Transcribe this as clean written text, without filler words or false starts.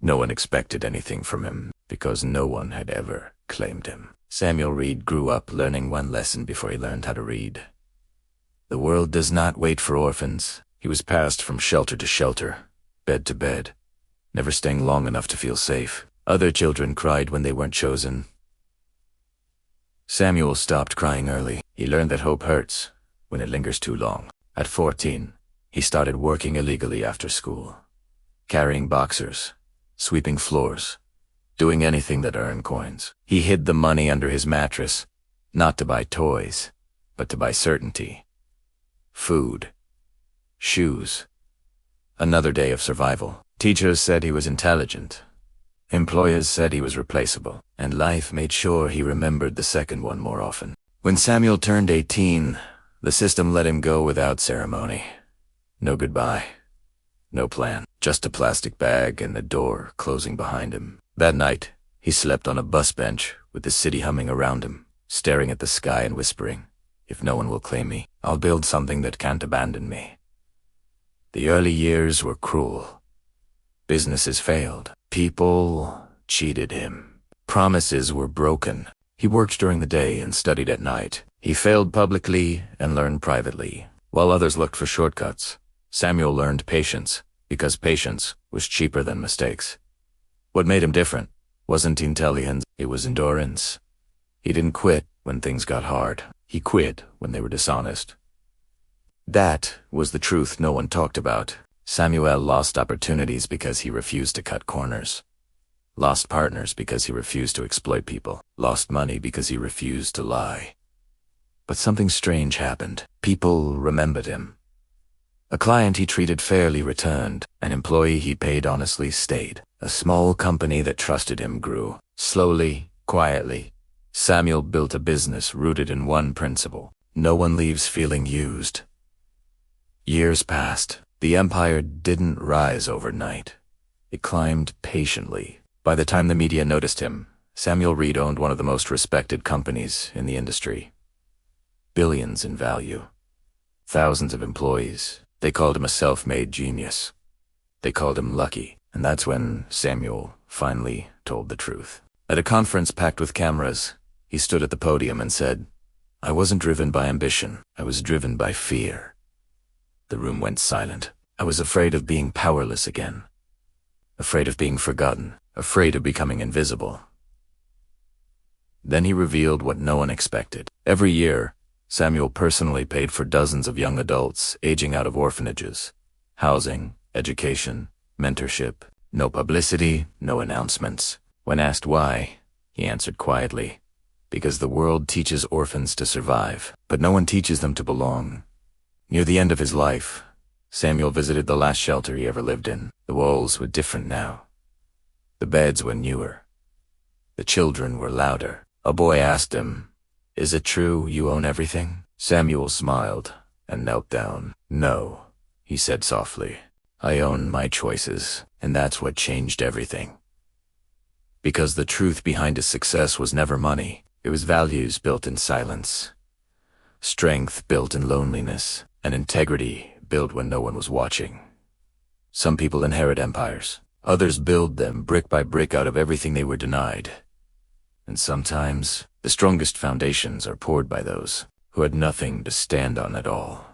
No one expected anything from him because no one had ever claimed him. Samuel Reed grew up learning one lesson before he learned how to read. The world does not wait for orphans. He was passed from shelter to shelter, bed to bed, never staying long enough to feel safe. Other children cried when they weren't chosen. Samuel stopped crying early. He learned that hope hurts when it lingers too long. At 14, he started working illegally after school, carrying boxers, sweeping floors, doing anything that earned coins. He hid the money under his mattress, not to buy toys, but to buy certainty. Food, shoes, another day of survival. Teachers said he was intelligent. Employers said he was replaceable, and life made sure he remembered the second one more often. When Samuel turned 18, the system let him go without ceremony. No goodbye, no plan, just a plastic bag and the door closing behind him. That night, he slept on a bus bench with the city humming around him, staring at the sky and whispering, "If no one will claim me, I'll build something that can't abandon me." The early years were cruel. Businesses failed. People cheated him. Promises were broken. He worked during the day and studied at night. He failed publicly and learned privately. While others looked for shortcuts, Samuel learned patience, because patience was cheaper than mistakes. What made him different wasn't intelligence, it was endurance. He didn't quit when things got hard. He quit when they were dishonest. That was the truth no one talked about. Samuel lost opportunities because he refused to cut corners. Lost partners because he refused to exploit people. Lost money because he refused to lie. But something strange happened. People remembered him. A client he treated fairly returned. An employee he paid honestly stayed. A small company that trusted him grew. Slowly, quietly, Samuel built a business rooted in one principle: no one leaves feeling used. Years passed. The empire didn't rise overnight. It climbed patiently. By the time the media noticed him, Samuel Reed owned one of the most respected companies in the industry. Billions in value. Thousands of employees. They called him a self-made genius. They called him lucky. And that's when Samuel finally told the truth. At a conference packed with cameras, he stood at the podium and said, "I wasn't driven by ambition. I was driven by fear." The room went silent. I was afraid of being powerless again. Afraid of being forgotten. Afraid of becoming invisible. Then he revealed what no one expected. Every year, Samuel personally paid for dozens of young adults aging out of orphanages. Housing, education, mentorship. No publicity, no announcements. When asked why, he answered quietly, "Because the world teaches orphans to survive, but no one teaches them to belong." Near the end of his life, Samuel visited the last shelter he ever lived in. The walls were different now. The beds were newer. The children were louder. A boy asked him, "Is it true you own everything?" Samuel smiled and knelt down. "No," he said softly. "I own my choices, and that's what changed everything." Because the truth behind his success was never money. It was values built in silence. Strength built in loneliness, and integrity built when no one was watching. Some people inherit empires. Others build them brick by brick out of everything they were denied. And sometimes, the strongest foundations are poured by those who had nothing to stand on at all.